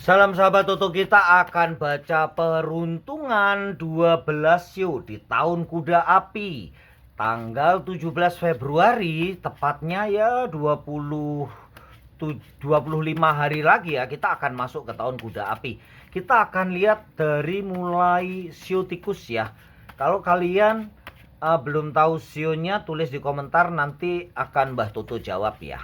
Salam sahabat Toto, kita akan baca peruntungan 12 Sio di tahun Kuda Api tanggal 17 Februari, tepatnya ya 25 hari lagi ya kita akan masuk ke tahun Kuda Api. Kita akan lihat dari mulai Sio tikus ya. Kalau kalian belum tahu sionya, tulis di komentar, nanti akan Mbah Toto jawab ya.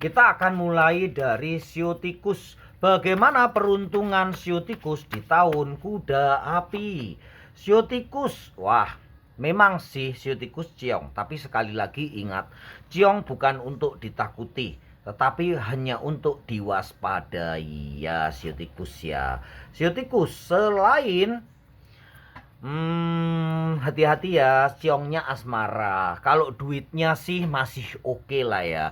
Kita akan mulai dari Sio tikus. Bagaimana peruntungan Sio tikus di tahun Kuda Api? Sio tikus, wah, memang sih Sio tikus ciong, tapi sekali lagi ingat, ciong bukan untuk ditakuti, tetapi hanya untuk diwaspadai ya Sio tikus ya. Sio tikus selain hati-hati ya, ciongnya asmara. Kalau duitnya sih masih oke lah ya.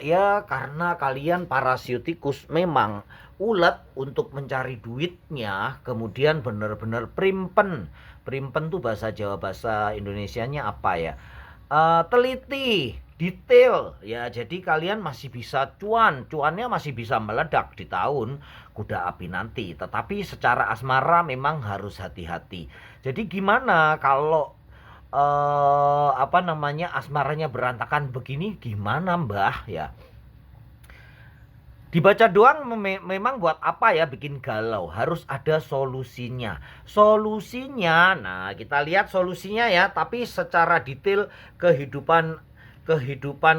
Ya karena kalian para sio tikus memang ulet untuk mencari duitnya, kemudian benar-benar primpen. Primpen tuh bahasa Jawa, bahasa Indonesianya apa ya? Teliti, detail ya. Jadi kalian masih bisa cuannya masih bisa meledak di tahun Kuda Api nanti. Tetapi secara asmara memang harus hati-hati. Jadi gimana kalau asmaranya berantakan begini, gimana Mbah ya? Dibaca doang memang buat apa ya, bikin galau. Harus ada solusinya. Solusinya, nah kita lihat solusinya ya. Tapi secara detail kehidupan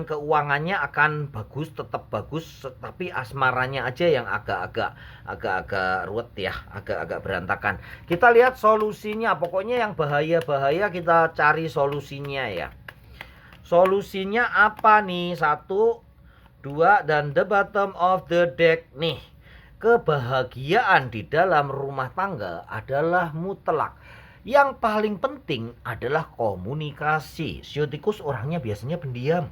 keuangannya akan bagus, tetap bagus. Tapi asmaranya aja yang agak-agak ruwet ya, agak-agak berantakan. Kita lihat solusinya. Pokoknya yang bahaya-bahaya kita cari solusinya ya. Solusinya apa nih? 1, 2, dan the bottom of the deck nih. Kebahagiaan di dalam rumah tangga adalah mutlak. Yang paling penting adalah komunikasi. Sio tikus orangnya biasanya pendiam,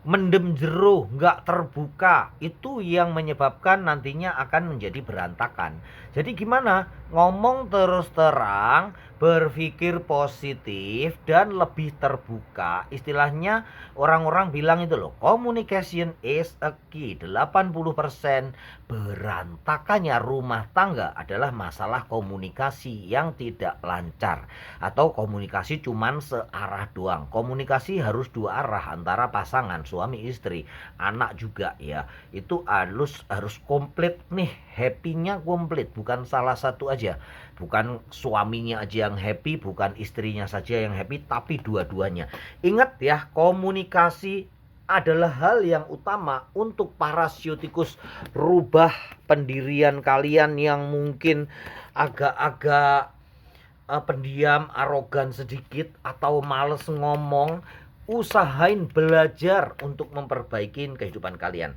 mendem jero, nggak terbuka. Itu yang menyebabkan nantinya akan menjadi berantakan. Jadi gimana? Ngomong terus terang, berpikir positif, dan lebih terbuka. Istilahnya orang-orang bilang itu loh, communication is a key. 80% berantakannya rumah tangga adalah masalah komunikasi yang tidak lancar. Atau komunikasi cuman searah doang. Komunikasi harus dua arah antara pasangan, suami istri, anak juga ya. Itu harus komplit nih, happy-nya komplit, bukan salah satu aja. Bukan suaminya aja yang happy, bukan istrinya saja yang happy, tapi dua-duanya. Ingat ya, komunikasi adalah hal yang utama untuk para sio tikus. Rubah pendirian kalian yang mungkin agak-agak pendiam, arogan sedikit, atau males ngomong. Usahain belajar untuk memperbaiki kehidupan kalian.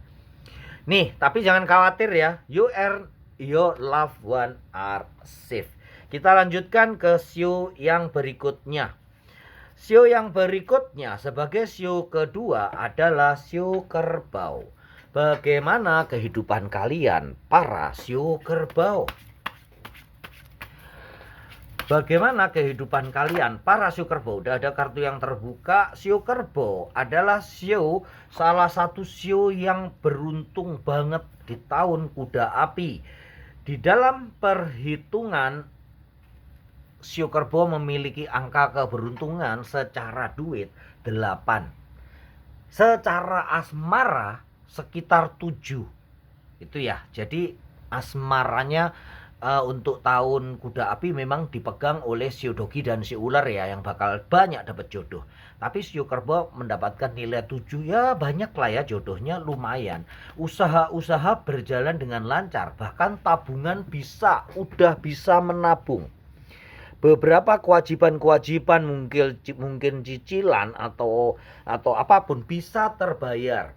Nih, tapi jangan khawatir ya. You and your loved one are safe. Kita lanjutkan ke sio yang berikutnya. Sio yang berikutnya sebagai sio kedua adalah sio kerbau. Bagaimana kehidupan kalian para sio kerbau? Bagaimana kehidupan kalian para sio kerbau? Udah ada kartu yang terbuka. Sio kerbau adalah salah satu sio yang beruntung banget di tahun Kuda Api. Di dalam perhitungan, sio kerbau memiliki angka keberuntungan secara duit 8. Secara asmara sekitar 7. Itu ya. Jadi asmaranya untuk tahun Kuda Api memang dipegang oleh sio dogi dan sio ular ya, yang bakal banyak dapat jodoh. Tapi sio kerbau mendapatkan nilai 7 ya, banyak lah ya, jodohnya lumayan. Usaha-usaha berjalan dengan lancar, bahkan tabungan udah bisa menabung. Beberapa kewajiban-kewajiban mungkin cicilan atau apapun bisa terbayar.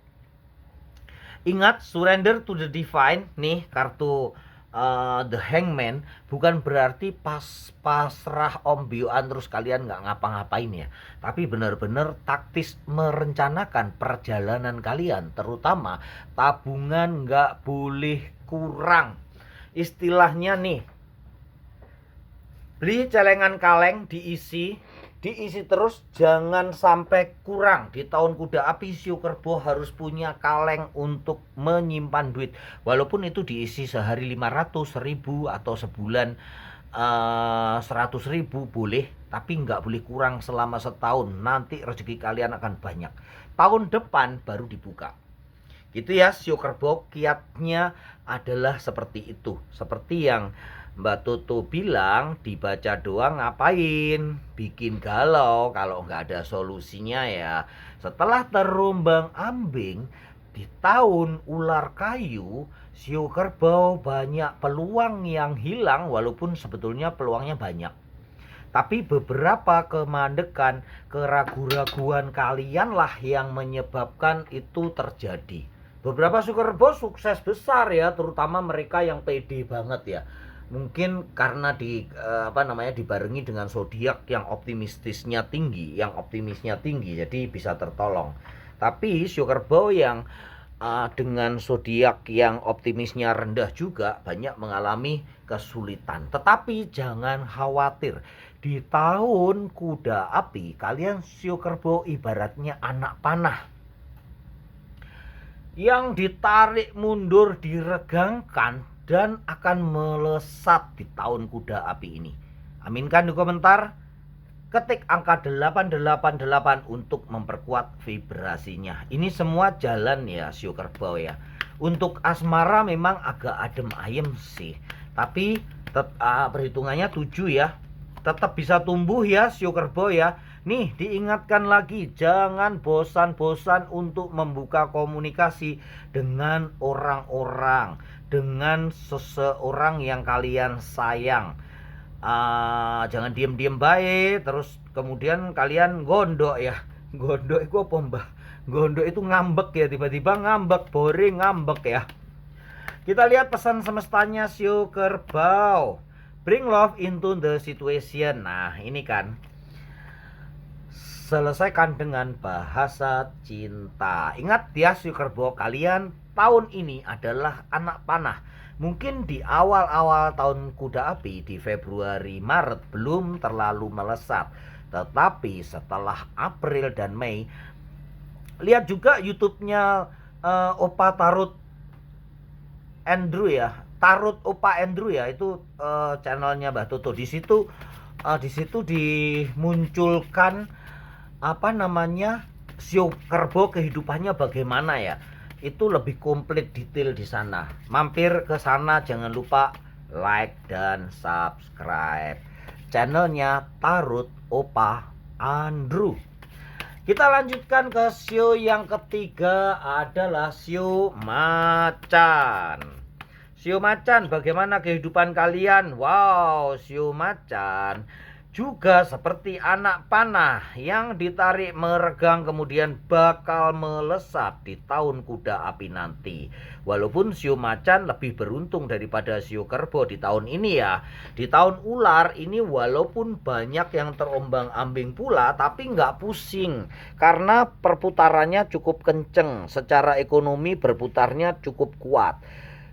Ingat, surrender to the divine nih, kartu The Hangman bukan berarti pasrah ombioan terus kalian nggak ngapa-ngapain ya, tapi benar-benar taktis merencanakan perjalanan kalian, terutama tabungan nggak boleh kurang. Istilahnya nih, beli celengan kaleng diisi diisi terus, jangan sampai kurang. Di tahun kuda api Sio Kerbo harus punya kaleng untuk menyimpan duit, walaupun itu diisi sehari 500.000 atau sebulan 100.000 boleh, tapi nggak boleh kurang selama setahun. Nanti rezeki kalian akan banyak. Tahun depan baru dibuka. Gitu ya, Sio Kerbo kiatnya adalah seperti itu. Seperti yang Mbak Toto bilang, dibaca doang ngapain? Bikin galau kalau nggak ada solusinya ya. Setelah terombang ambing di tahun ular kayu, Sio Kerbau banyak peluang yang hilang, walaupun sebetulnya peluangnya banyak. Tapi beberapa kemandekan, keraguan-raguan kalian lah yang menyebabkan itu terjadi. Beberapa Sio Kerbau sukses besar ya, terutama mereka yang pede banget ya. Mungkin karena dibarengi dengan zodiak yang optimistisnya tinggi, yang optimisnya tinggi, jadi bisa tertolong. Tapi Sio Kerbau yang dengan zodiak yang optimisnya rendah juga banyak mengalami kesulitan. Tetapi jangan khawatir, di tahun kuda api kalian Sio Kerbau ibaratnya anak panah yang ditarik mundur, diregangkan, dan akan melesat di tahun kuda api ini. Aminkan di komentar, ketik angka 888 untuk memperkuat vibrasinya. Ini semua jalan ya Sio Kerbau ya. Untuk asmara memang agak adem ayem sih, tapi perhitungannya 7 ya. Tetap bisa tumbuh ya Sio Kerbau ya. Nih, diingatkan lagi, jangan bosan-bosan untuk membuka komunikasi dengan orang-orang, dengan seseorang yang kalian sayang. Jangan diem-diem baik, terus kemudian kalian gondok ya. Gondok itu apa mbah? Gondok itu ngambek ya, tiba-tiba ngambek, boring ngambek ya. Kita lihat pesan semestanya Sio Kerbau. Bring love into the situation. Nah, ini kan. Selesaikan dengan bahasa cinta. Ingat ya Sio Kerbau, kalian tahun ini adalah anak panah. Mungkin di awal-awal tahun kuda api, di Februari Maret belum terlalu melesat. Tetapi setelah April dan Mei, lihat juga YouTube-nya Opa Tarot Andrew ya. Tarot Opa Andrew ya, itu channelnya Mbak Toto. Di situ dimunculkan Sio Kerbau kehidupannya bagaimana ya. Itu lebih komplit detail di sana. Mampir ke sana, jangan lupa like dan subscribe channelnya Tarot Opa Andrew. Kita lanjutkan ke Sio yang ketiga, adalah Sio Macan. Sio Macan, bagaimana kehidupan kalian? Wow, Sio Macan juga seperti anak panah yang ditarik meregang kemudian bakal melesat di tahun kuda api nanti. Walaupun Sio Macan lebih beruntung daripada Sio Kerbau di tahun ini ya. Di tahun ular ini walaupun banyak yang terombang-ambing pula, tapi nggak pusing karena perputarannya cukup kenceng. Secara ekonomi berputarnya cukup kuat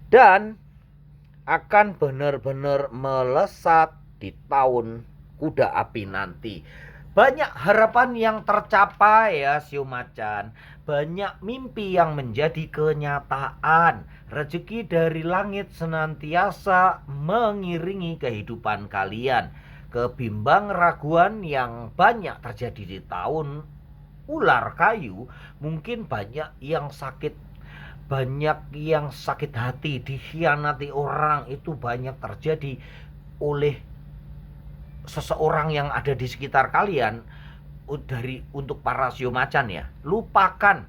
dan akan benar-benar melesat di tahun kuda api nanti. Banyak harapan yang tercapai ya Sio Macan. Banyak mimpi yang menjadi kenyataan. Rezeki dari langit senantiasa mengiringi kehidupan kalian. Kebimbang raguan yang banyak terjadi di tahun ular kayu, mungkin banyak yang sakit hati, dikhianati orang, itu banyak terjadi oleh seseorang yang ada di sekitar kalian. Untuk para Sio Macan ya, lupakan,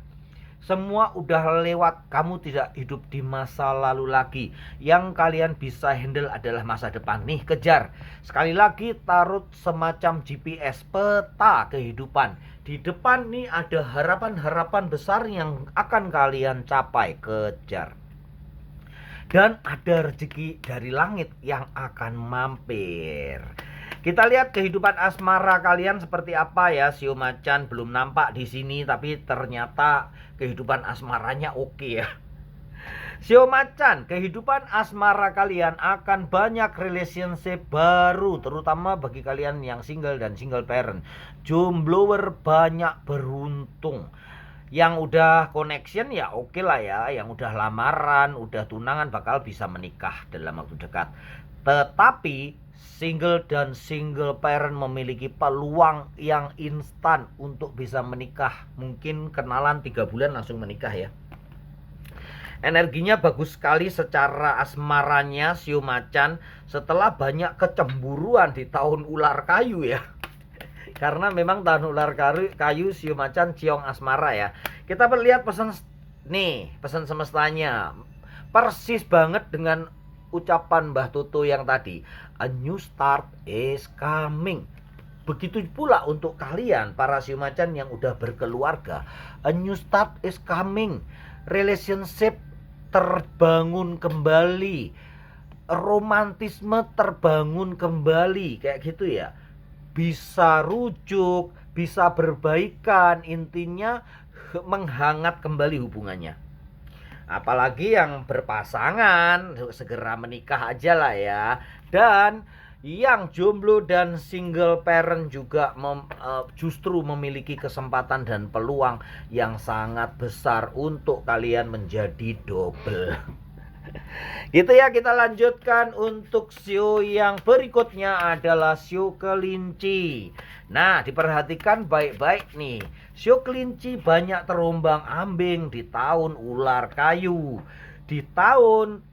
semua udah lewat. Kamu tidak hidup di masa lalu lagi. Yang kalian bisa handle adalah masa depan. Nih, kejar. Sekali lagi, Tarot semacam GPS, peta kehidupan. Di depan nih ada harapan-harapan besar yang akan kalian capai. Kejar. Dan ada rezeki dari langit yang akan mampir. Kita lihat kehidupan asmara kalian seperti apa ya Sio Macan. Belum nampak di sini, tapi ternyata kehidupan asmaranya oke ya. Sio macan, kehidupan asmara kalian akan banyak relationship baru, terutama bagi kalian yang single dan single parent. Jomblower banyak beruntung. Yang udah connection ya oke lah ya, yang udah lamaran, udah tunangan bakal bisa menikah dalam waktu dekat. Tetapi single dan single parent memiliki peluang yang instan untuk bisa menikah. Mungkin kenalan 3 bulan langsung menikah ya. Energinya bagus sekali secara asmaranya Sio macan setelah banyak kecemburuan di tahun ular kayu ya. Karena memang tahun ular kayu Sio macan ciong asmara ya. Kita lihat pesan nih, pesan semestanya. Persis banget dengan ucapan Mbah Toto yang tadi. A new start is coming. Begitu pula untuk kalian para Sio macan yang udah berkeluarga. A new start is coming. Relationship terbangun kembali, romantisme terbangun kembali, kayak gitu ya. Bisa rujuk, bisa berbaikan, intinya menghangat kembali hubungannya. Apalagi yang berpasangan segera menikah aja lah ya. Dan yang jomblo dan single parent juga justru memiliki kesempatan dan peluang yang sangat besar untuk kalian menjadi double. Gitu ya, kita lanjutkan untuk sio yang berikutnya adalah sio kelinci. Nah, diperhatikan baik-baik nih. Sio kelinci banyak terombang-ambing di tahun ular kayu. Di tahun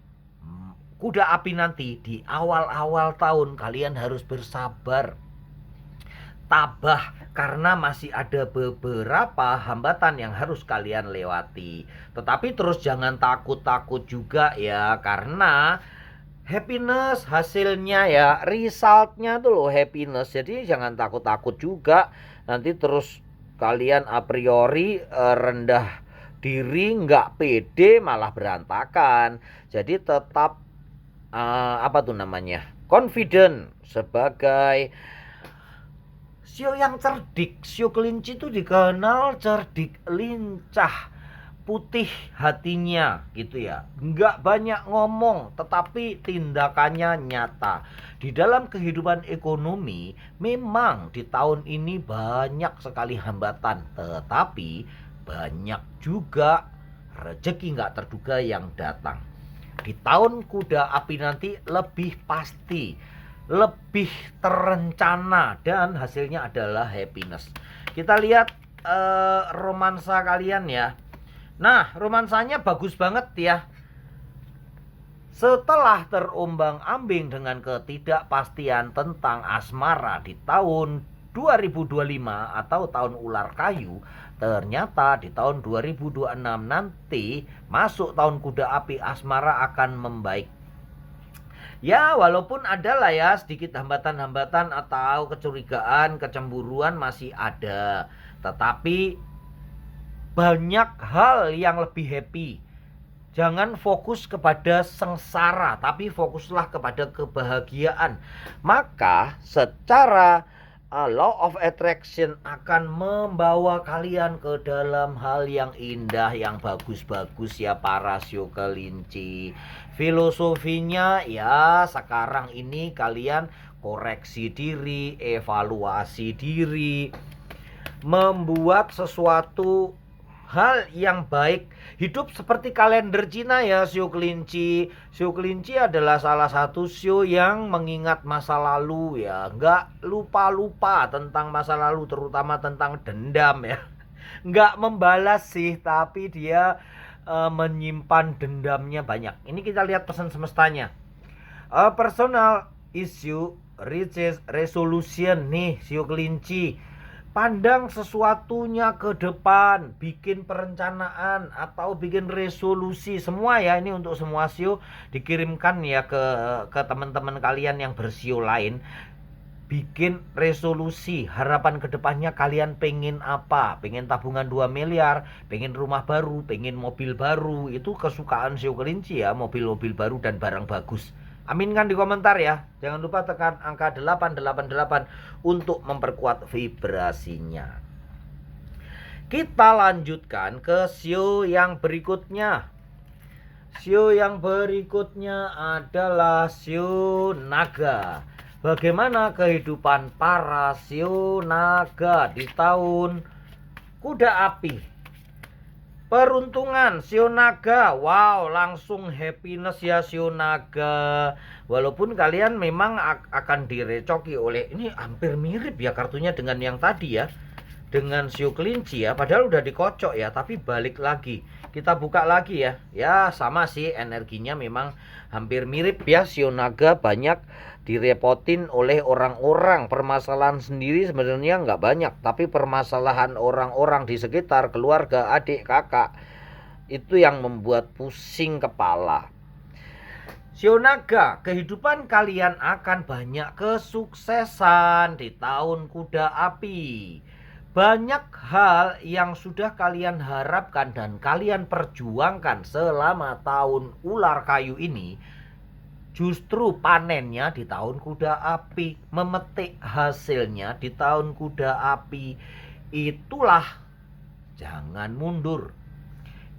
kuda api nanti, di awal-awal tahun kalian harus bersabar, tabah, karena masih ada beberapa hambatan yang harus kalian lewati. Tetapi terus jangan takut-takut juga ya, karena happiness hasilnya ya, resultnya tuh loh happiness. Jadi jangan takut-takut juga. Nanti terus kalian a priori rendah diri, nggak pede, malah berantakan. Jadi tetap confident sebagai sio yang cerdik. Sio kelinci itu dikenal cerdik, lincah, putih hatinya gitu ya. Nggak banyak ngomong, tetapi tindakannya nyata. Di dalam kehidupan ekonomi, memang di tahun ini banyak sekali hambatan, tetapi banyak juga rezeki nggak terduga yang datang. Di tahun kuda api nanti lebih pasti, lebih terencana, dan hasilnya adalah happiness. Kita lihat romansa kalian ya. Nah, romansanya bagus banget ya. Setelah terombang-ambing dengan ketidakpastian tentang asmara di tahun 2025 atau tahun ular kayu, ternyata di tahun 2026 nanti masuk tahun kuda api, asmara akan membaik. Ya, walaupun ada lah ya sedikit hambatan-hambatan atau kecurigaan, kecemburuan masih ada. Tetapi banyak hal yang lebih happy. Jangan fokus kepada sengsara, tapi fokuslah kepada kebahagiaan. Maka secara law of attraction akan membawa kalian ke dalam hal yang indah, yang bagus-bagus ya para sio kelinci. Filosofinya ya sekarang ini kalian koreksi diri, evaluasi diri, membuat sesuatu hal yang baik. Hidup seperti kalender Cina ya sio kelinci. Sio kelinci adalah salah satu sio yang mengingat masa lalu ya. Nggak lupa-lupa tentang masa lalu, terutama tentang dendam ya. Nggak membalas sih, tapi dia menyimpan dendamnya banyak. Ini kita lihat pesan semestanya. Personal issue reaches resolution nih sio kelinci. Pandang sesuatunya ke depan, bikin perencanaan atau bikin resolusi semua ya. Ini untuk semua sio, dikirimkan ya ke teman-teman kalian yang bersio lain. Bikin resolusi, harapan kedepannya kalian pengen apa? Pengen tabungan 2 miliar, pengen rumah baru, pengen mobil baru. Itu kesukaan sio kelinci ya, mobil-mobil baru dan barang bagus. Aminkan di komentar ya. Jangan lupa tekan angka 888 untuk memperkuat vibrasinya. Kita lanjutkan ke sio yang berikutnya. Sio yang berikutnya adalah sio naga. Bagaimana kehidupan para sio naga di tahun kuda api? Peruntungan sio naga, wow, langsung happiness ya sio naga. Walaupun kalian memang akan direcoki oleh, ini hampir mirip ya kartunya dengan yang tadi ya, dengan sio kelinci ya, padahal udah dikocok ya, tapi balik lagi kita buka lagi ya. Ya sama sih, energinya memang hampir mirip ya. Sio naga banyak direpotin oleh orang-orang. Permasalahan sendiri sebenarnya nggak banyak, tapi permasalahan orang-orang di sekitar, keluarga, adik, kakak, itu yang membuat pusing kepala. Sio naga, kehidupan kalian akan banyak kesuksesan di tahun kuda api. Banyak hal yang sudah kalian harapkan dan kalian perjuangkan selama tahun ular kayu ini, justru panennya di tahun kuda api, memetik hasilnya di tahun kuda api. Itulah, jangan mundur.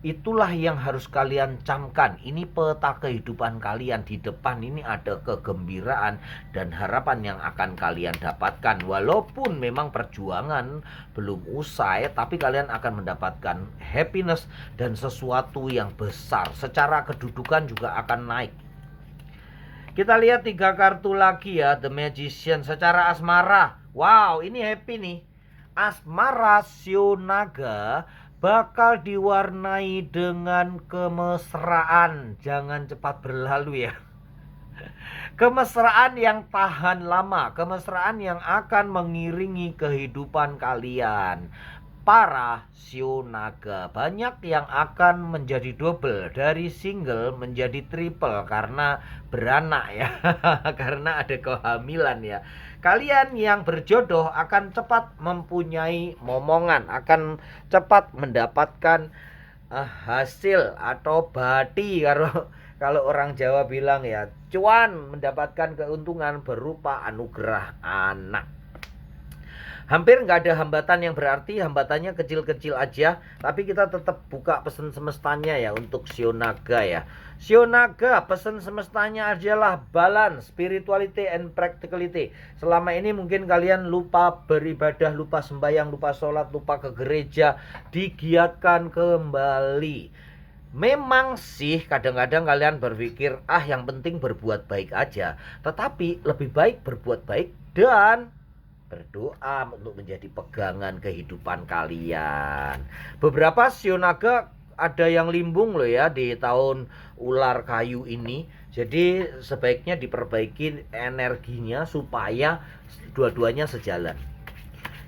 Itulah yang harus kalian camkan. Ini peta kehidupan kalian. Di depan ini ada kegembiraan dan harapan yang akan kalian dapatkan. Walaupun memang perjuangan belum usai, tapi kalian akan mendapatkan happiness dan sesuatu yang besar. Secara kedudukan juga akan naik. Kita lihat 3 kartu lagi ya. The Magician. Secara asmara, wow, ini happy nih. Asmara sio naga bakal diwarnai dengan kemesraan. Jangan cepat berlalu ya. Kemesraan yang tahan lama, kemesraan yang akan mengiringi kehidupan kalian. Para sio naga, banyak yang akan menjadi double, dari single menjadi triple karena beranak ya. Karena ada kehamilan ya. Kalian yang berjodoh akan cepat mempunyai momongan, akan cepat mendapatkan hasil atau bati, kalau orang Jawa bilang ya, cuan, mendapatkan keuntungan berupa anugerah anak. Hampir nggak ada hambatan yang berarti, hambatannya kecil-kecil aja. Tapi kita tetap buka pesan semestanya ya untuk sio naga ya. Sio naga, pesan semestanya adalah balance, spirituality and practicality. Selama ini mungkin kalian lupa beribadah, lupa sembahyang, lupa sholat, lupa ke gereja. Digiatkan kembali. Memang sih kadang-kadang kalian berpikir, yang penting berbuat baik aja. Tetapi lebih baik berbuat baik dan berdoa untuk menjadi pegangan kehidupan kalian. Beberapa sio naga ada yang limbung loh ya di tahun ular kayu ini. Jadi sebaiknya diperbaiki energinya supaya dua-duanya sejalan.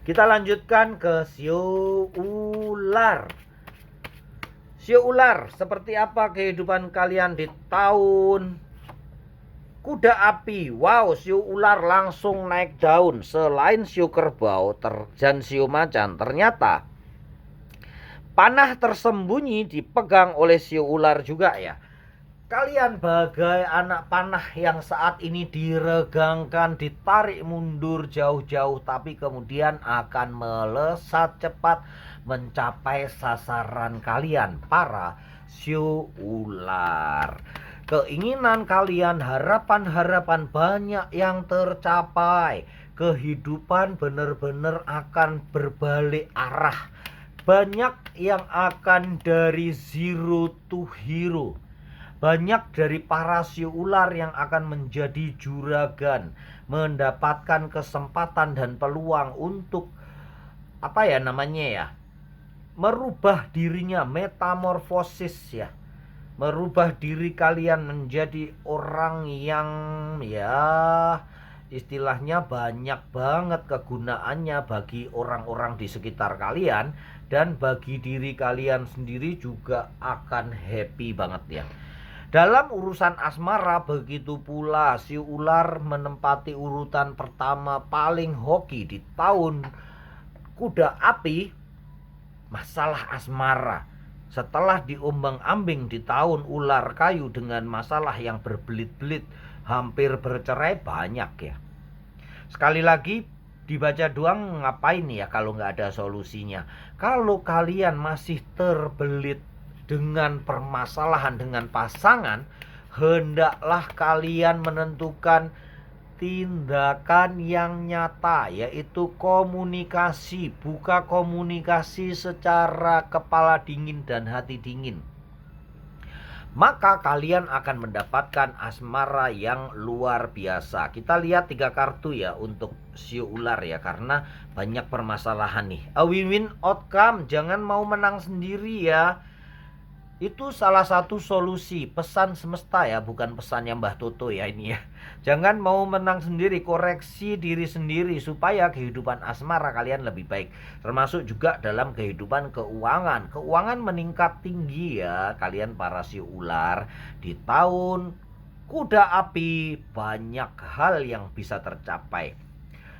Kita lanjutkan ke sio ular. Sio ular, seperti apa kehidupan kalian di tahun kuda api? Wow, sio ular langsung naik daun. Selain sio kerbau dan sio macan, ternyata panah tersembunyi dipegang oleh sio ular juga ya. Kalian bagai anak panah yang saat ini diregangkan, ditarik mundur jauh-jauh, tapi kemudian akan melesat cepat mencapai sasaran kalian, para sio ular. Keinginan kalian, harapan-harapan banyak yang tercapai. Kehidupan benar-benar akan berbalik arah. Banyak yang akan dari zero to hero. Banyak dari para sio ular yang akan menjadi juragan, mendapatkan kesempatan dan peluang untuk merubah dirinya, metamorfosis ya. Merubah diri kalian menjadi orang yang istilahnya banyak banget kegunaannya bagi orang-orang di sekitar kalian, dan bagi diri kalian sendiri juga akan happy banget ya. Dalam urusan asmara begitu pula, si ular menempati urutan pertama paling hoki di tahun kuda api. Masalah asmara setelah diombang-ambing di tahun ular kayu dengan masalah yang berbelit-belit, hampir bercerai banyak ya. Sekali lagi, dibaca doang ngapain ya kalau nggak ada solusinya. Kalau kalian masih terbelit dengan permasalahan dengan pasangan, hendaklah kalian menentukan tindakan yang nyata, yaitu komunikasi. Buka komunikasi secara kepala dingin dan hati dingin. Maka kalian akan mendapatkan asmara yang luar biasa. Kita lihat 3 kartu ya untuk sio ular ya, karena banyak permasalahan nih. A win-win outcome, jangan mau menang sendiri ya. Itu salah satu solusi, pesan semesta ya, bukan pesannya Mbah Toto ya ini ya. Jangan mau menang sendiri, koreksi diri sendiri supaya kehidupan asmara kalian lebih baik. Termasuk juga dalam kehidupan keuangan. Keuangan meningkat tinggi ya kalian para sio ular. Di tahun kuda api banyak hal yang bisa tercapai.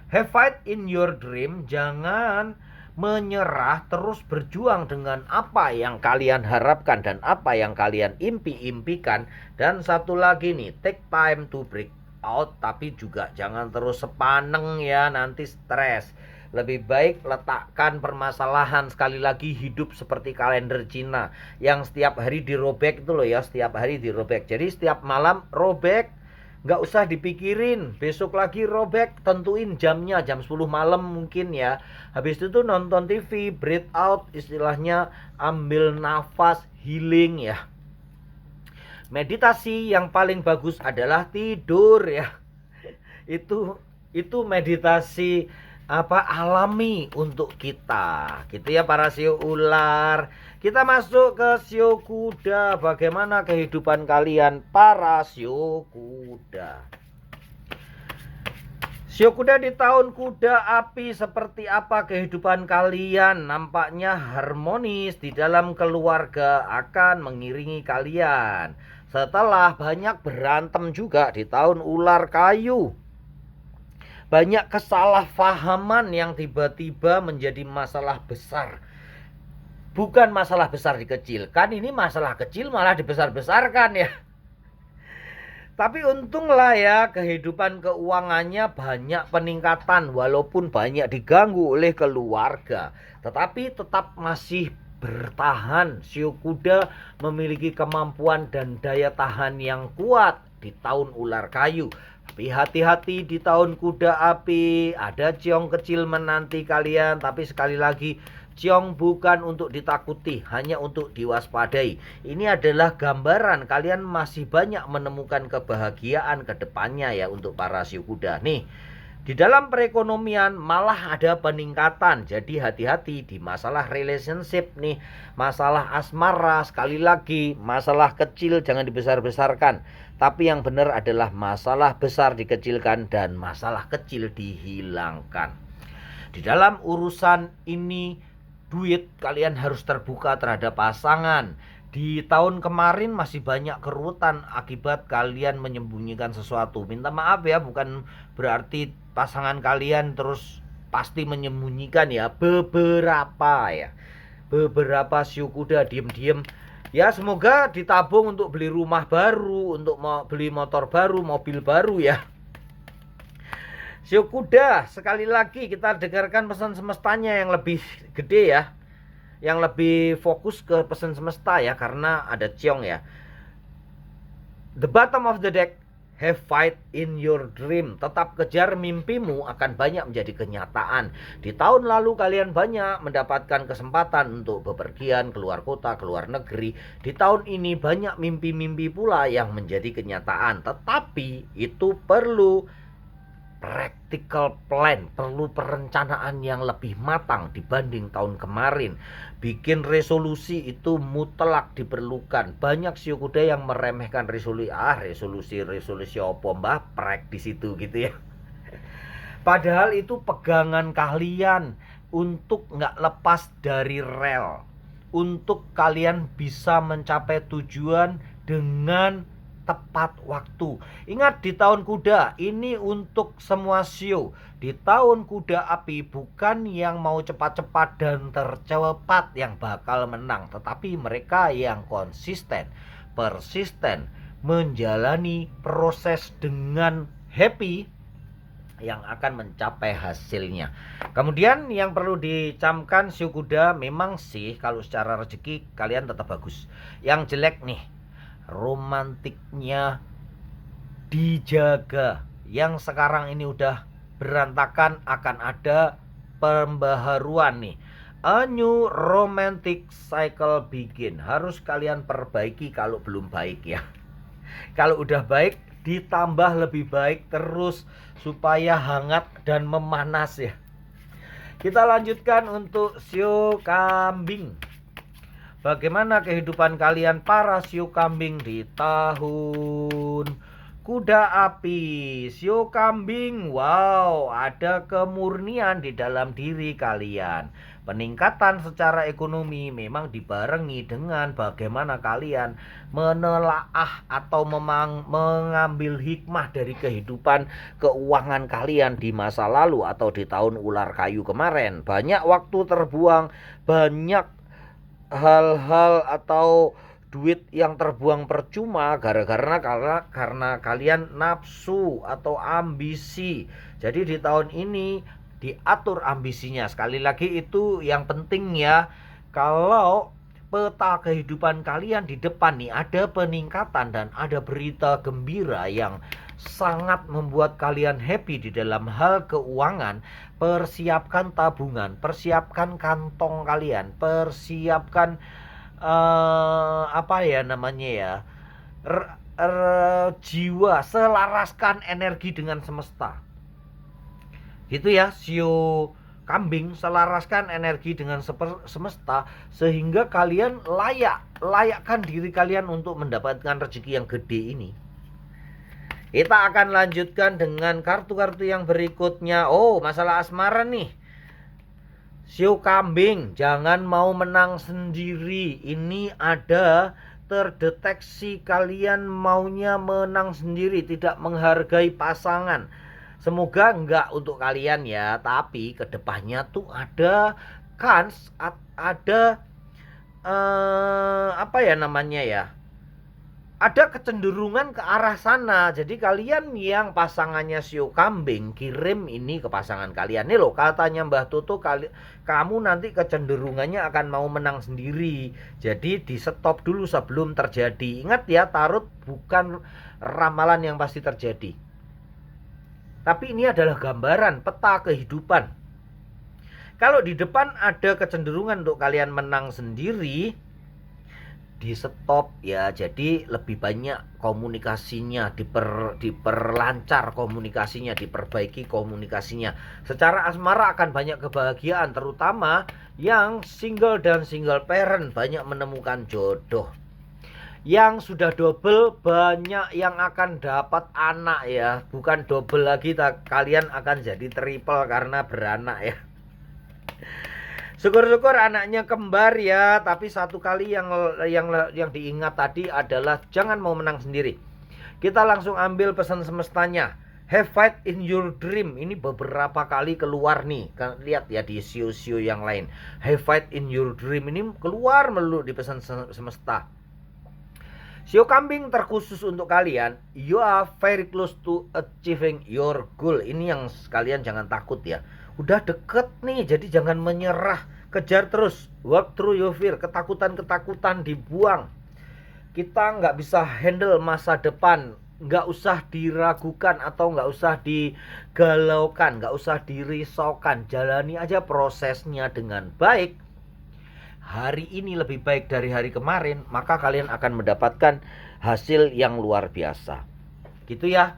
Have fight in your dream, jangan menyerah, terus berjuang dengan apa yang kalian harapkan dan apa yang kalian impi-impikan. Dan satu lagi nih, take time to break out, tapi juga jangan terus sepaneng ya, nanti stres. Lebih baik letakkan permasalahan, sekali lagi hidup seperti kalender Cina yang setiap hari dirobek itu loh ya, setiap hari dirobek. Jadi setiap malam robek, nggak usah dipikirin, besok lagi robek, tentuin jamnya, jam 10 malam mungkin ya. Habis itu tuh nonton TV, breathe out, istilahnya ambil nafas, healing ya. Meditasi yang paling bagus adalah tidur ya. Itu meditasi alami untuk kita gitu ya para sio ular. Kita masuk ke sio kuda. Bagaimana kehidupan kalian para sio kuda? Sio kuda di tahun kuda api, seperti apa kehidupan kalian? Nampaknya harmonis di dalam keluarga akan mengiringi kalian. Setelah banyak berantem juga di tahun ular kayu. Banyak kesalahpahaman yang tiba-tiba menjadi masalah besar. Bukan masalah besar dikecilkan, ini masalah kecil malah dibesar-besarkan ya. Tapi untunglah ya, kehidupan keuangannya banyak peningkatan walaupun banyak diganggu oleh keluarga. Tetapi tetap masih bertahan. Sio kuda memiliki kemampuan dan daya tahan yang kuat di tahun ular kayu. Tapi hati-hati di tahun kuda api, ada ciong kecil menanti kalian. Tapi sekali lagi, ciong bukan untuk ditakuti, hanya untuk diwaspadai. Ini adalah gambaran kalian masih banyak menemukan kebahagiaan ke depannya ya untuk para sio kuda. Nih, di dalam perekonomian malah ada peningkatan. Jadi hati-hati di masalah relationship nih, masalah asmara. Sekali lagi, masalah kecil jangan dibesar-besarkan. Tapi yang benar adalah masalah besar dikecilkan dan masalah kecil dihilangkan. Di dalam urusan ini, duit, kalian harus terbuka terhadap pasangan. Di tahun kemarin masih banyak kerutan akibat kalian menyembunyikan sesuatu. Minta maaf ya, bukan berarti pasangan kalian terus pasti menyembunyikan ya. Beberapa sio kuda diem-diem. Ya semoga ditabung untuk beli rumah baru, untuk beli motor baru, mobil baru ya. Sio kuda, sekali lagi kita dengarkan pesan semestanya yang lebih gede ya, yang lebih fokus ke pesan semesta ya, karena ada ciong ya. The bottom of the deck, have fight in your dream. Tetap kejar mimpimu, akan banyak menjadi kenyataan. Di tahun lalu kalian banyak mendapatkan kesempatan untuk bepergian keluar kota, keluar negeri. Di tahun ini banyak mimpi-mimpi pula yang menjadi kenyataan. Tetapi itu perlu practical plan, perlu perencanaan yang lebih matang dibanding tahun kemarin. Bikin resolusi itu mutlak diperlukan. Banyak sio kuda yang meremehkan resolusi opo mbah, praktis itu gitu ya. Padahal itu pegangan kalian untuk nggak lepas dari rel, untuk kalian bisa mencapai tujuan dengan tepat waktu. Ingat, di tahun kuda ini untuk semua sio. Di tahun kuda api bukan yang mau cepat-cepat dan tercepat yang bakal menang, tetapi mereka yang konsisten, persisten, menjalani proses dengan happy, yang akan mencapai hasilnya. Kemudian yang perlu dicamkan siu kuda, memang sih kalau secara rezeki kalian tetap bagus. Yang jelek nih, romantiknya dijaga. Yang sekarang ini udah berantakan, akan ada pembaharuan nih. A new romantic cycle begin. Harus kalian perbaiki kalau belum baik ya. Kalau udah baik, ditambah lebih baik terus supaya hangat dan memanas ya. Kita lanjutkan untuk siu kambing. Bagaimana kehidupan kalian para siu kambing di tahun kuda api? Siu kambing, wow, ada kemurnian di dalam diri kalian. Peningkatan secara ekonomi memang dibarengi dengan bagaimana kalian menelaah atau mengambil hikmah dari kehidupan keuangan kalian di masa lalu atau di tahun ular kayu kemarin. Banyak waktu terbuang, banyak hal-hal atau duit yang terbuang percuma karena kalian nafsu atau ambisi. Jadi di tahun ini diatur ambisinya. Sekali lagi itu yang penting ya. Kalau peta kehidupan kalian di depan nih ada peningkatan dan ada berita gembira yang sangat membuat kalian happy di dalam hal keuangan, persiapkan tabungan, persiapkan kantong kalian, persiapkan apa ya namanya ya, jiwa, selaraskan energi dengan semesta. Gitu ya, siu kambing, selaraskan energi dengan semesta sehingga kalian layakkan diri kalian untuk mendapatkan rezeki yang gede ini. Kita akan lanjutkan dengan kartu-kartu yang berikutnya. Oh, masalah asmara nih. Siu kambing, jangan mau menang sendiri. Ini ada terdeteksi kalian maunya menang sendiri, tidak menghargai pasangan. Semoga enggak untuk kalian ya, tapi kedepannya tuh ada kans, ada apa ya namanya ya, ada kecenderungan ke arah sana. Jadi kalian yang pasangannya siu kambing, kirim ini ke pasangan kalian. Nih loh katanya Mbah Toto, kamu nanti kecenderungannya akan mau menang sendiri. Jadi di stop dulu sebelum terjadi. Ingat ya, tarot bukan ramalan yang pasti terjadi. Tapi ini adalah gambaran peta kehidupan. Kalau di depan ada kecenderungan untuk kalian menang sendiri, di stop ya. Jadi lebih banyak komunikasinya, diperlancar komunikasinya, diperbaiki komunikasinya. Secara asmara akan banyak kebahagiaan, terutama yang single dan single parent banyak menemukan jodoh. Yang sudah double banyak yang akan dapat anak ya, bukan double lagi, kalian akan jadi triple karena beranak ya. Syukur-syukur anaknya kembar ya, tapi satu kali yang diingat tadi adalah jangan mau menang sendiri. Kita langsung ambil pesan semestanya. Have fight in your dream. Ini beberapa kali keluar nih. Lihat ya di siu-siu yang lain. Have fight in your dream ini keluar melulu di pesan semesta. Siu kambing terkhusus untuk kalian. You are very close to achieving your goal. Ini yang kalian jangan takut ya. Udah deket nih, jadi jangan menyerah. Kejar terus, work through your fear. Ketakutan-ketakutan dibuang. Kita nggak bisa handle masa depan, nggak usah diragukan atau nggak usah digalaukan, nggak usah dirisaukan. Jalani aja prosesnya dengan baik. Hari ini lebih baik dari hari kemarin, maka kalian akan mendapatkan hasil yang luar biasa. Gitu ya.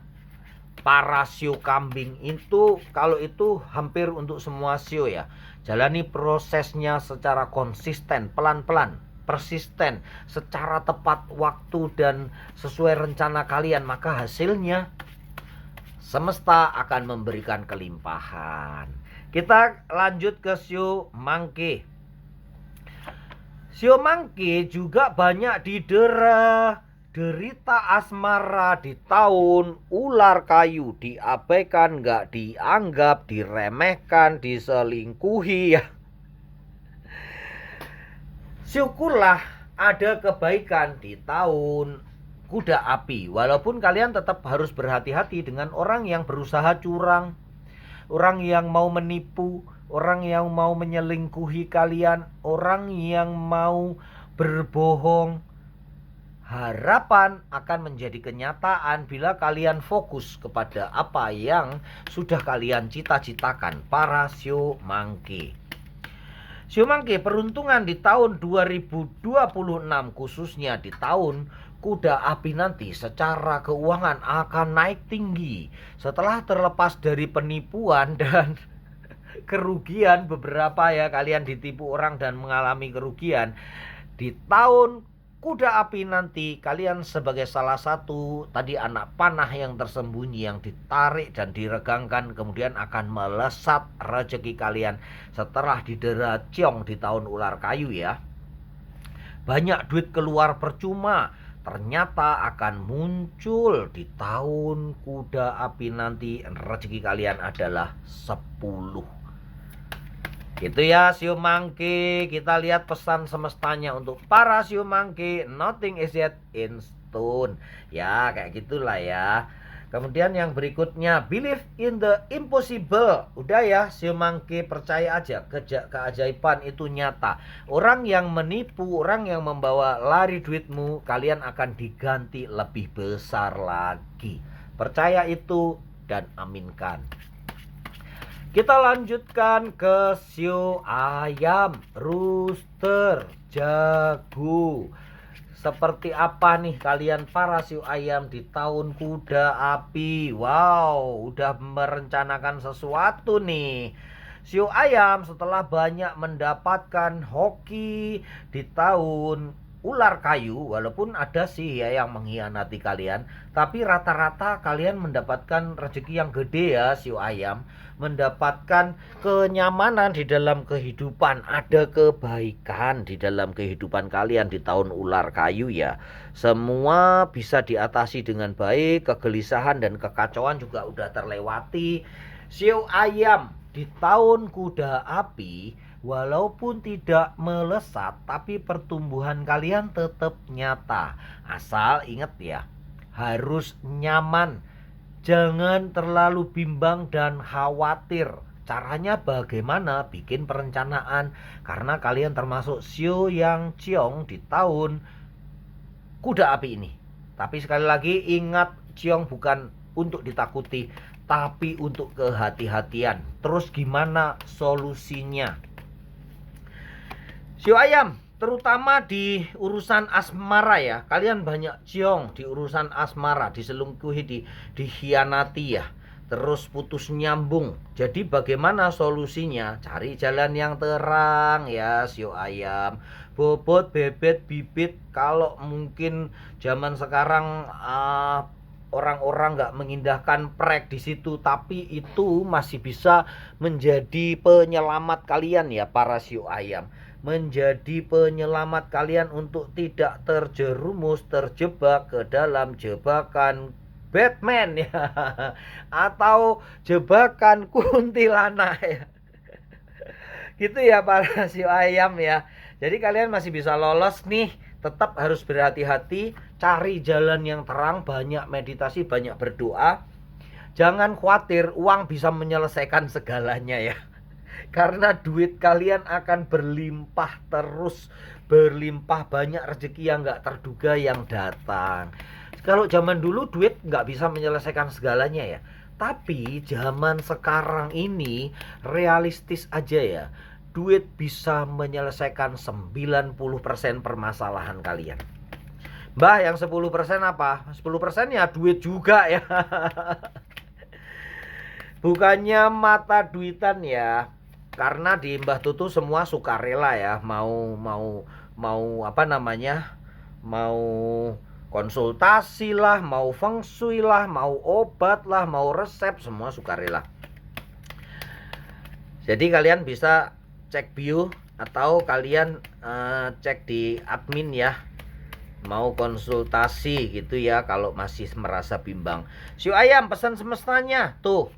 Para siu kambing itu, kalau itu hampir untuk semua siu ya. Jalani prosesnya secara konsisten, pelan-pelan, persisten, secara tepat waktu dan sesuai rencana kalian, maka hasilnya semesta akan memberikan kelimpahan. Kita lanjut ke siu mangke. Siu mangke juga banyak didera, derita asmara di tahun ular kayu, diabaikan, nggak dianggap, diremehkan, diselingkuhi ya. Syukurlah ada kebaikan di tahun kuda api. Walaupun kalian tetap harus berhati-hati dengan orang yang berusaha curang. orang yang mau menipu, orang yang mau menyelingkuhi kalian, orang yang mau berbohong. Harapan akan menjadi kenyataan bila kalian fokus kepada apa yang sudah kalian cita-citakan, para sio mangke. Sio mangke, peruntungan di tahun 2026 khususnya di tahun kuda api nanti secara keuangan akan naik tinggi setelah terlepas dari penipuan dan kerugian beberapa ya, kalian ditipu orang dan mengalami kerugian. Di tahun kuda api nanti kalian sebagai salah satu tadi anak panah yang tersembunyi yang ditarik dan diregangkan, kemudian akan melesat rezeki kalian setelah didera ciong di tahun ular kayu ya. Banyak duit keluar percuma ternyata akan muncul di tahun kuda api nanti. Rezeki kalian adalah 10. Gitu ya sio mangke. Kita lihat pesan semestanya untuk para sio mangke. Nothing is yet in stone. Ya kayak gitulah ya. Kemudian yang berikutnya, believe in the impossible. Udah ya sio mangke, percaya aja keajaiban itu nyata. Orang yang menipu, orang yang membawa lari duitmu, kalian akan diganti lebih besar lagi. Percaya itu dan aminkan. Kita lanjutkan ke sio ayam, rooster, jago. Seperti apa nih kalian para sio ayam di tahun kuda api? Wow, udah merencanakan sesuatu nih. Sio ayam setelah banyak mendapatkan hoki di tahun ular kayu, walaupun ada sih ya yang mengkhianati kalian, tapi rata-rata kalian mendapatkan rezeki yang gede ya sio ayam, mendapatkan kenyamanan di dalam kehidupan, ada kebaikan di dalam kehidupan kalian di tahun ular kayu ya. Semua bisa diatasi dengan baik, kegelisahan dan kekacauan juga udah terlewati. Sio ayam di tahun kuda api, walaupun tidak melesat, tapi pertumbuhan kalian tetap nyata. Asal ingat ya, harus nyaman. Jangan terlalu bimbang dan khawatir. Caranya bagaimana? Bikin perencanaan. Karena kalian termasuk sio yang ciong di tahun kuda api ini. Tapi sekali lagi ingat, ciong bukan untuk ditakuti, tapi untuk kehati-hatian. Terus gimana solusinya? Sio ayam, terutama di urusan asmara ya. Kalian banyak ciong di urusan asmara, diselingkuhi, dikhianati ya. Terus putus nyambung. Jadi bagaimana solusinya? Cari jalan yang terang ya sio ayam. Bobot, bebet, bibit. Kalau mungkin zaman sekarang orang-orang nggak mengindahkan prek di situ, tapi itu masih bisa menjadi penyelamat kalian ya para sio ayam. Menjadi penyelamat kalian untuk tidak terjerumus, terjebak ke dalam jebakan Batman ya, atau jebakan kuntilanak ya. Gitu ya para sio ayam ya. Jadi kalian masih bisa lolos nih. Tetap harus berhati-hati, cari jalan yang terang, banyak meditasi, banyak berdoa. Jangan khawatir, uang bisa menyelesaikan segalanya ya. Karena duit kalian akan berlimpah terus, berlimpah, banyak rezeki yang gak terduga yang datang. Kalau zaman dulu duit gak bisa menyelesaikan segalanya ya. Tapi zaman sekarang ini realistis aja ya. Duit bisa menyelesaikan 90% permasalahan kalian. Mbah, yang 10% apa? 10% ya duit juga ya. Bukannya mata duitan ya. Karena di Mbah Tutu semua sukarela ya, mau apa namanya, mau konsultasi lah, mau feng shui lah, mau obat lah, mau resep, semua sukarela. Jadi kalian bisa cek bio atau kalian cek di admin ya, mau konsultasi gitu ya kalau masih merasa bimbang. Sio ayam, pesan semestanya tuh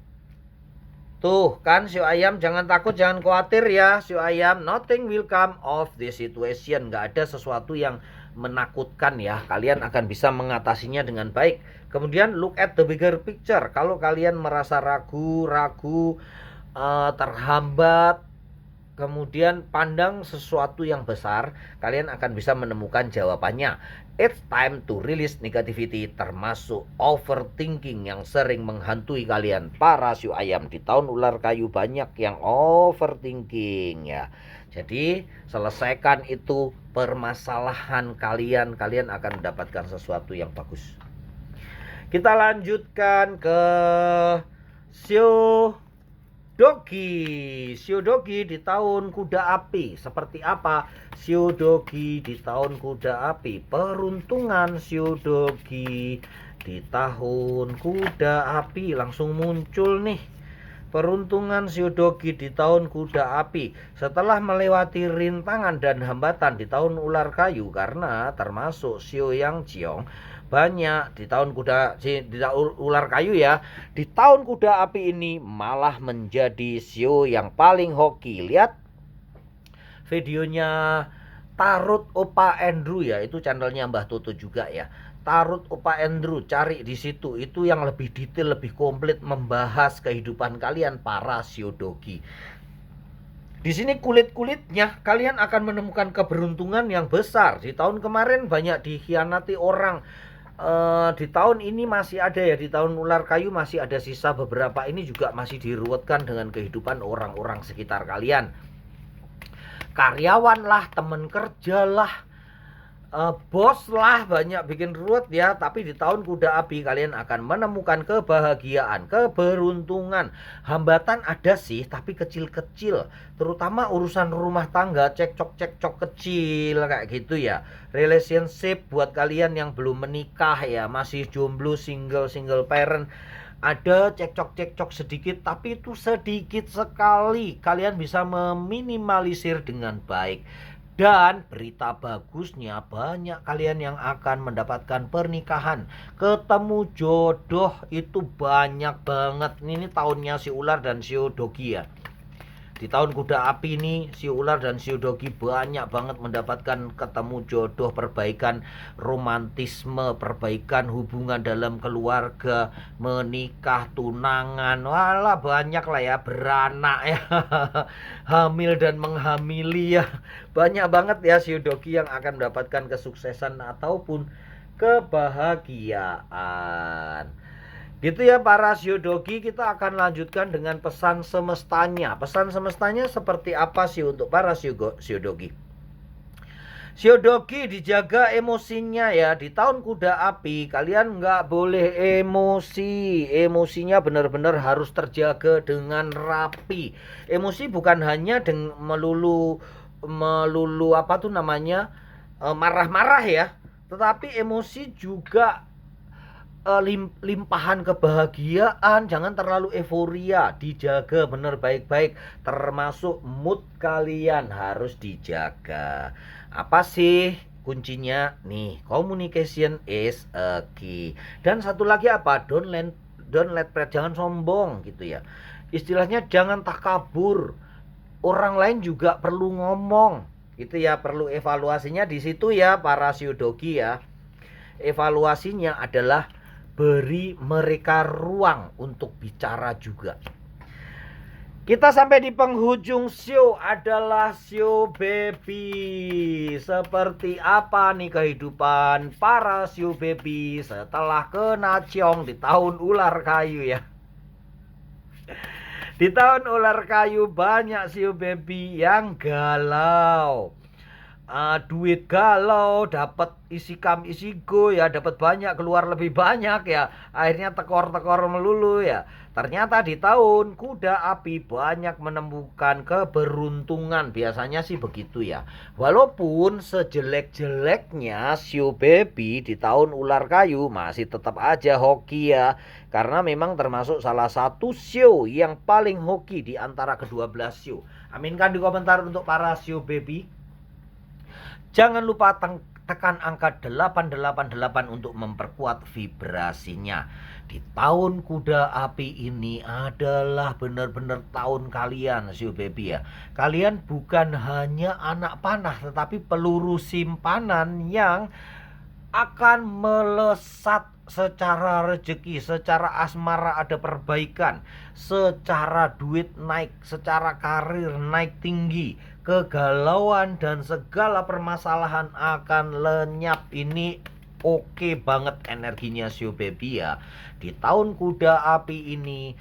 kan sio ayam, jangan takut, jangan khawatir ya sio ayam. Nothing will come of this situation. Nggak ada sesuatu yang menakutkan ya. Kalian akan bisa mengatasinya dengan baik. Kemudian look at the bigger picture. Kalau kalian merasa ragu-ragu, terhambat, kemudian pandang sesuatu yang besar, kalian akan bisa menemukan jawabannya. It's time to release negativity, termasuk overthinking yang sering menghantui kalian. Para Sio ayam, di tahun ular kayu banyak yang overthinking ya. Jadi selesaikan itu permasalahan kalian, kalian akan mendapatkan sesuatu yang bagus. Kita lanjutkan ke Sio Dogi. Sio Dogi di tahun kuda api. Seperti apa Sio Dogi di tahun kuda api? Peruntungan Sio Dogi di tahun kuda api. Langsung muncul nih. Peruntungan Sio Dogi di tahun kuda api. Setelah melewati rintangan dan hambatan di tahun ular kayu, karena termasuk Sio Yang Ciong banyak di tahun ular kayu ya. Di tahun kuda api ini malah menjadi Sio yang paling hoki. Lihat videonya Tarot Opa Andrew ya, itu channelnya Mbah Toto juga ya. Tarot Opa Andrew, cari di situ, itu yang lebih detail, lebih komplit membahas kehidupan kalian para Sio Dogi. Di sini kulit-kulitnya kalian akan menemukan keberuntungan yang besar. Di tahun kemarin banyak dikhianati orang. Di tahun ini masih ada ya, di tahun ular kayu masih ada sisa beberapa, ini juga masih diruwetkan dengan kehidupan orang-orang sekitar kalian. Karyawan lah, teman kerja lah, bos lah, banyak bikin ruwet ya. Tapi di tahun kuda api kalian akan menemukan kebahagiaan, keberuntungan. Hambatan ada sih, tapi kecil-kecil, terutama urusan rumah tangga, cekcok-cekcok kecil kayak gitu ya. Relationship buat kalian yang belum menikah ya, masih jomblo, single parent, ada cekcok-cekcok sedikit, tapi itu sedikit sekali. Kalian bisa meminimalisir dengan baik. Dan berita bagusnya, banyak kalian yang akan mendapatkan pernikahan, ketemu jodoh, itu banyak banget. Ini tahunnya si ular dan Sio Dogi ya. Di tahun kuda api ini si ular dan Sio Dogi banyak banget mendapatkan ketemu jodoh, perbaikan romantisme, perbaikan hubungan dalam keluarga, menikah, tunangan, walah banyak lah ya, beranak ya, hamil dan menghamili ya. Banyak banget ya Sio Dogi yang akan mendapatkan kesuksesan ataupun kebahagiaan. Gitu ya para Sio Dogi. Kita akan lanjutkan dengan pesan semestanya. Pesan semestanya seperti apa sih untuk para Sio Dogi? Sio Dogi, dijaga emosinya ya. Di tahun kuda api kalian nggak boleh emosi. Emosinya benar-benar harus terjaga dengan rapi. Emosi bukan hanya melulu apa tuh namanya, marah-marah ya, tetapi emosi juga limpahan kebahagiaan. Jangan terlalu euforia, dijaga bener baik-baik. Termasuk mood kalian harus dijaga. Apa sih kuncinya? Nih, communication is a key. Dan satu lagi apa? Don't let pride, jangan sombong gitu ya. Istilahnya jangan takabur. Orang lain juga perlu ngomong gitu ya, perlu evaluasinya di situ ya para Sio Dogi ya. Evaluasinya adalah beri mereka ruang untuk bicara juga. Kita sampai di penghujung show adalah Sio Baby. Seperti apa nih kehidupan para Sio Baby setelah kena ciong di tahun ular kayu ya. Di tahun ular kayu banyak Sio Baby yang galau. Duit galau, dapat isi kam isi go ya, dapat banyak, keluar lebih banyak ya, akhirnya tekor-tekor melulu ya. Ternyata di tahun kuda api banyak menemukan keberuntungan, biasanya sih begitu ya. Walaupun sejelek-jeleknya Sio Baby di tahun ular kayu masih tetap aja hoki ya, karena memang termasuk salah satu Sio yang paling hoki di antara ke-12 Sio. Aminkan di komentar untuk para Sio Baby. Jangan lupa tekan angka 888 untuk memperkuat vibrasinya. Di tahun kuda api ini adalah benar-benar tahun kalian, Sio Baby ya. Kalian bukan hanya anak panah, tetapi peluru simpanan yang akan melesat secara rezeki, secara asmara ada perbaikan, secara duit naik, secara karir naik tinggi, kegalauan dan segala permasalahan akan lenyap. Ini oke banget energinya Sio Baby ya. Di tahun kuda api ini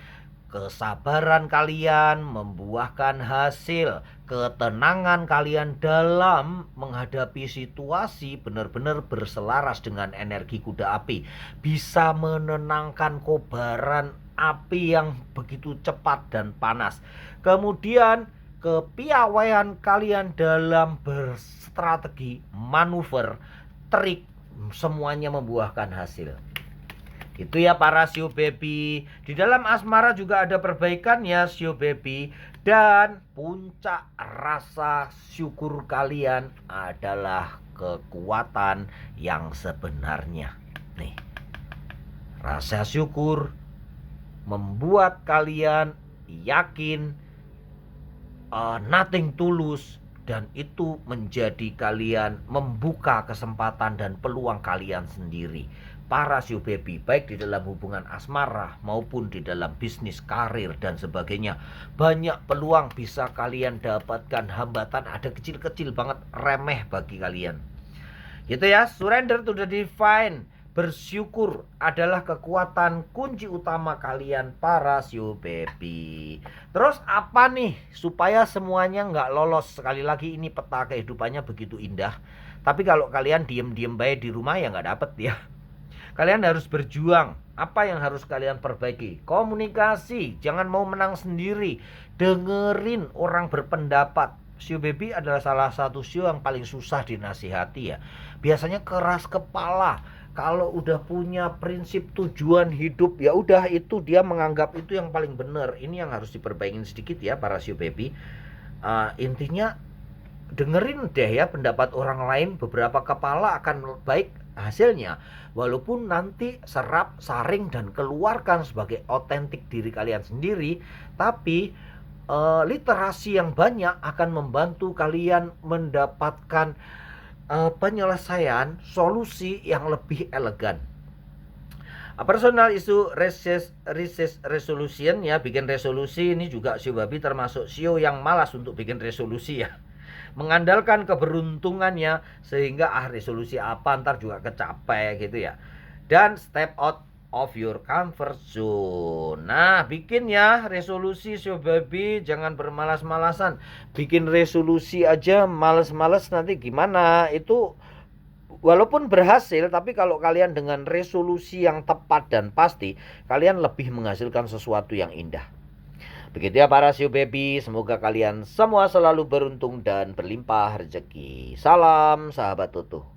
kesabaran kalian membuahkan hasil, ketenangan kalian dalam menghadapi situasi benar-benar berselaras dengan energi kuda api, bisa menenangkan kobaran api yang begitu cepat dan panas. Kemudian kepiawaian kalian dalam berstrategi, manuver, trik, semuanya membuahkan hasil. Itu ya para Sio Baby. Di dalam asmara juga ada perbaikan ya Sio Baby. Dan puncak rasa syukur kalian adalah kekuatan yang sebenarnya. Nih, rasa syukur membuat kalian yakin nothing tulus, dan itu menjadi kalian membuka kesempatan dan peluang kalian sendiri. Para Sio Baby, baik di dalam hubungan asmara maupun di dalam bisnis, karir dan sebagainya, banyak peluang bisa kalian dapatkan. Hambatan ada kecil-kecil banget, remeh bagi kalian. Gitu ya, surrender to the divine. Bersyukur adalah kekuatan kunci utama kalian para Sio Baby. Terus apa nih supaya semuanya nggak lolos? Sekali lagi ini peta kehidupannya begitu indah. Tapi kalau kalian diem-diem baik di rumah ya nggak dapet ya. Kalian harus berjuang. Apa yang harus kalian perbaiki? Komunikasi. Jangan mau menang sendiri. Dengerin orang berpendapat. Sio Baby adalah salah satu sio yang paling susah dinasihati ya. Biasanya keras kepala. Kalau udah punya prinsip tujuan hidup, ya udah itu dia menganggap itu yang paling benar. Ini yang harus diperbaikin sedikit ya para Sio Baby. Intinya dengerin deh ya pendapat orang lain. Beberapa kepala akan baik hasilnya, walaupun nanti serap, saring dan keluarkan sebagai otentik diri kalian sendiri. Tapi literasi yang banyak akan membantu kalian mendapatkan penyelesaian solusi yang lebih elegan. Personal issue resolution ya, bikin resolusi ini juga Sio Baby termasuk sio yang malas untuk bikin resolusi ya. Mengandalkan keberuntungannya sehingga resolusi apa ntar juga kecapai gitu ya. Dan step out of your comfort zone. Nah, bikin ya resolusi Sio Baby, jangan bermalas-malasan. Bikin resolusi aja males-males nanti gimana? Itu walaupun berhasil, tapi kalau kalian dengan resolusi yang tepat dan pasti, kalian lebih menghasilkan sesuatu yang indah. Begitu ya para Sio Baby, semoga kalian semua selalu beruntung dan berlimpah rezeki. Salam sahabat Tutu.